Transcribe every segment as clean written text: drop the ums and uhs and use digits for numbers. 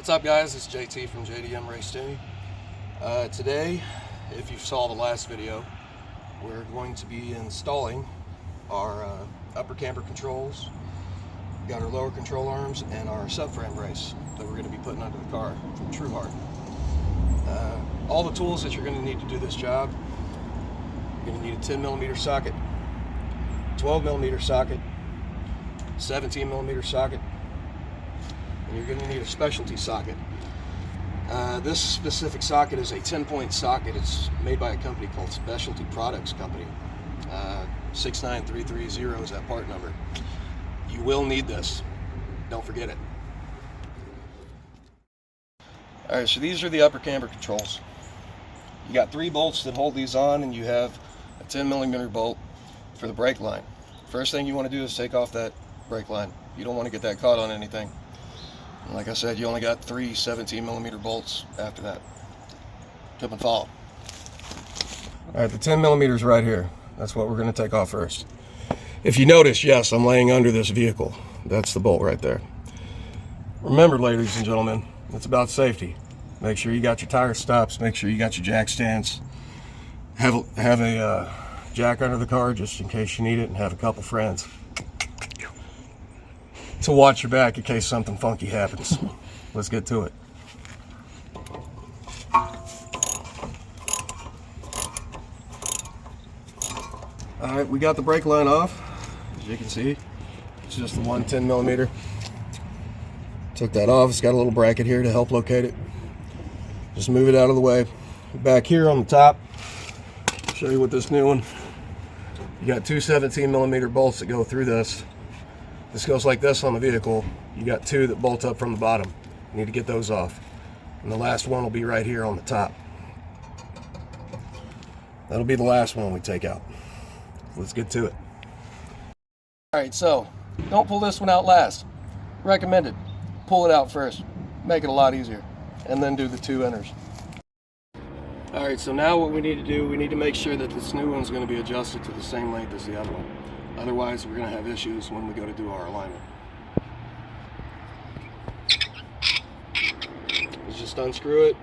What's up, guys? It's JT from J.D.M. Race Tuning. Today, if you saw the last video, we're going to be installing our upper camber controls. We've got our lower control arms and our subframe brace that we're going to be putting under the car from TruHart. All the tools that you're going to need to do this job: you're going to need a 10mm socket, 12mm socket, 17mm socket, and you're going to need a specialty socket. This specific socket is a 10-point socket. It's made by a company called Specialty Products Company. 69330 is that part number. You will need this. Don't forget it. Alright, so these are the upper camber controls. You got 3 bolts that hold these on, and you have a 10mm bolt for the brake line. First thing you want to do is take off that brake line. You don't want to get that caught on anything. And like I said, you only got 3 17mm bolts after that. Tip and follow. Alright, the 10mm is right here. That's what we're going to take off first. If you notice, yes, I'm laying under this vehicle. That's the bolt right there. Remember, ladies and gentlemen, it's about safety. Make sure you got your tire stops. Make sure you got your jack stands. Have a jack under the car just in case you need it, and have a couple friends to watch your back in case something funky happens. Let's get to it. Alright, we got the brake line off. As you can see, it's just the one 10mm. Took that off. It's got a little bracket here to help locate it. Just move it out of the way. Back here on the top, show you with this new one. You got 2 17mm bolts that go through this. This goes like this on the vehicle. You got 2 that bolt up from the bottom. You need to get those off. And the last one will be right here on the top. That'll be the last one we take out. Let's get to it. Alright, so don't pull this one out last. Recommended. Pull it out first. Make it a lot easier. And then do the 2 inners. Alright, so now what we need to do, we need to make sure that this new one's going to be adjusted to the same length as the other one. Otherwise, we're going to have issues when we go to do our alignment. Let's just unscrew it.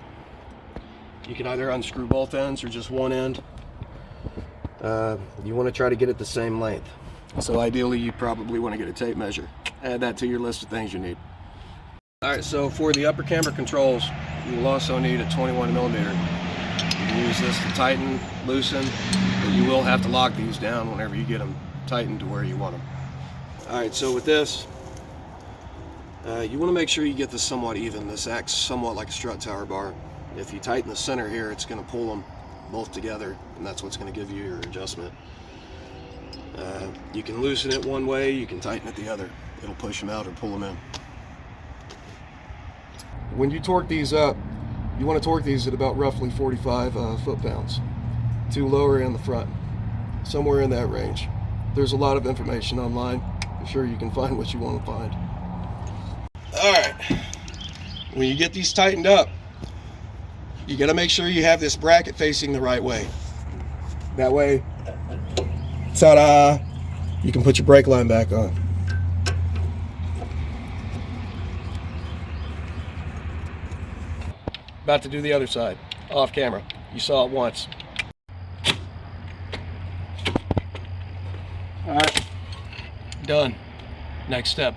You can either unscrew both ends or just one end. You want to try to get it the same length. So ideally, you probably want to get a tape measure. Add that to your list of things you need. Alright, so for the upper camber controls, you will also need a 21mm. You can use this to tighten, loosen, but you will have to lock these down whenever you get them tightened to where you want them. Alright, so with this, you want to make sure you get this somewhat even. This acts somewhat like a strut tower bar. If you tighten the center here, it's going to pull them both together, and that's what's going to give you your adjustment. You can loosen it one way, you can tighten it the other. It'll push them out or pull them in. When you torque these up, you want to torque these at about roughly 45 foot-pounds to lower in the front, somewhere in that range. There's a lot of information online. I'm sure you can find what you want to find. Alright, when you get these tightened up, you got to make sure you have this bracket facing the right way. That way, ta-da, you can put your brake line back on. About to do the other side, off camera. You saw it once. Alright, done. Next step.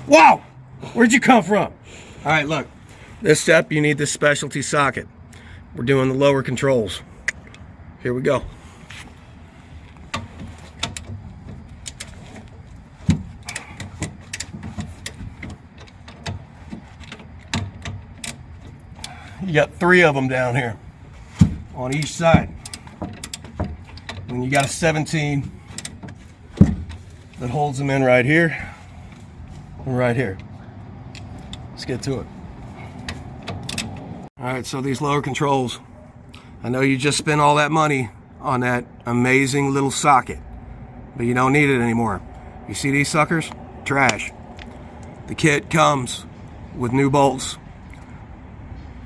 Wow! Where'd you come from? Alright, look. This step, you need this specialty socket. We're doing the lower controls. Here we go. You got 3 of them down here on each side. And you got a 17 that holds them in right here and right here. Let's get to it. Alright, so these lower controls, I know you just spent all that money on that amazing little socket, but you don't need it anymore. You see these suckers? Trash. The kit comes with new bolts,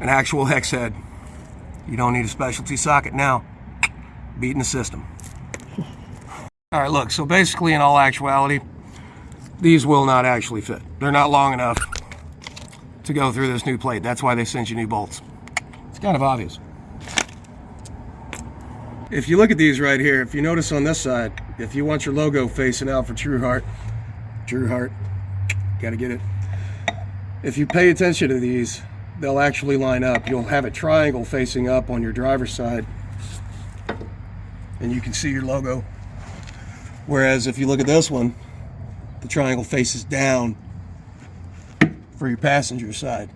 an actual hex head, You don't need a specialty socket now. Beating the system. All right, look, so basically in all actuality, these will not actually fit. They're not long enough to go through this new plate. That's why they sent you new bolts. It's kind of obvious. If you look at these right here, if you notice on this side, if you want your logo facing out for TruHart, gotta get it. If you pay attention to these, they'll actually line up. You'll have a triangle facing up on your driver's side, and you can see your logo. Whereas if you look at this one, the triangle faces down for your passenger side,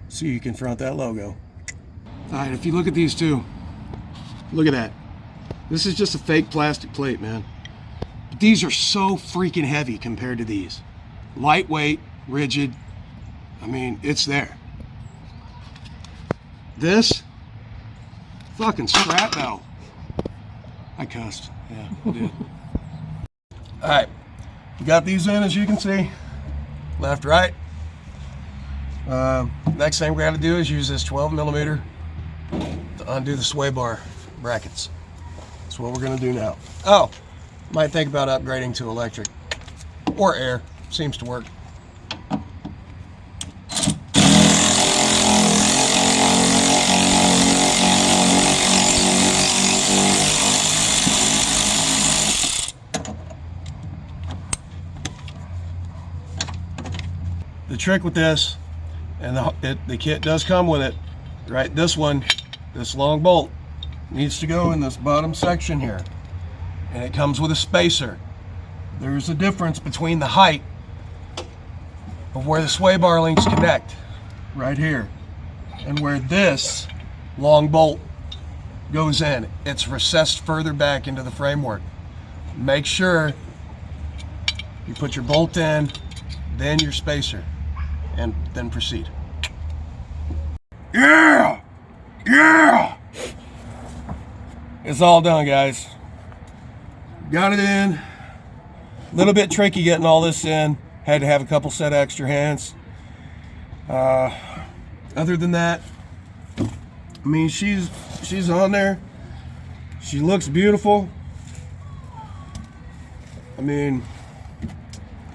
so you can front that logo. All right, if you look at these two, look at that. This is just a fake plastic plate, man. But these are so freaking heavy compared to these. Lightweight, rigid. I mean, it's there. This, fucking scrap metal. I cussed. Yeah, I did. All right, we got these in, as you can see. Left, right. Next thing we got to do is use this 12 millimeter to undo the sway bar brackets. That's what we're going to do now. Oh, might think about upgrading to electric or air. Seems to work. The trick with this, and the kit does come with it, right? This one, this long bolt, needs to go in this bottom section here, and it comes with a spacer. There's a difference between the height of where the sway bar links connect, right here, and where this long bolt goes in. It's recessed further back into the framework. Make sure you put your bolt in, then your spacer, and then proceed. Yeah! Yeah! It's all done, guys. Got it in. A little bit tricky getting all this in. Had to have a couple set of extra hands. Other than that, I mean, she's on there. She looks beautiful. I mean,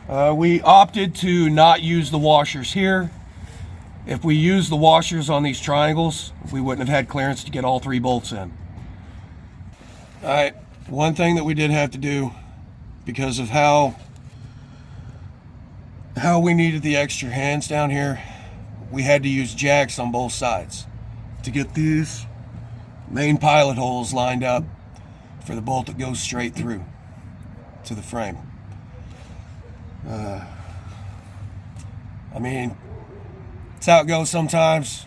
we opted to not use the washers here. If we used the washers on these triangles, we wouldn't have had clearance to get all 3 bolts in. All right, one thing that we did have to do, because of how we needed the extra hands down here, we had to use jacks on both sides to get these main pilot holes lined up for the bolt that goes straight through to the frame. I mean, it's how it goes sometimes.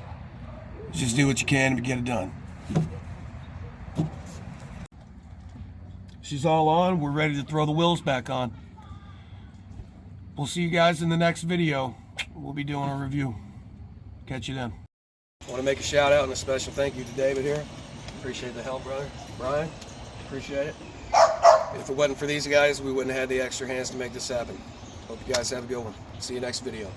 Just do what you can to get it done. She's all on. We're ready to throw the wheels back on. We'll see you guys in the next video. We'll be doing a review. Catch you then. I want to make a shout out and a special thank you to David here. Appreciate the help, brother. Brian, appreciate it. If it wasn't for these guys, we wouldn't have had the extra hands to make this happen. Hope you guys have a good one. See you next video.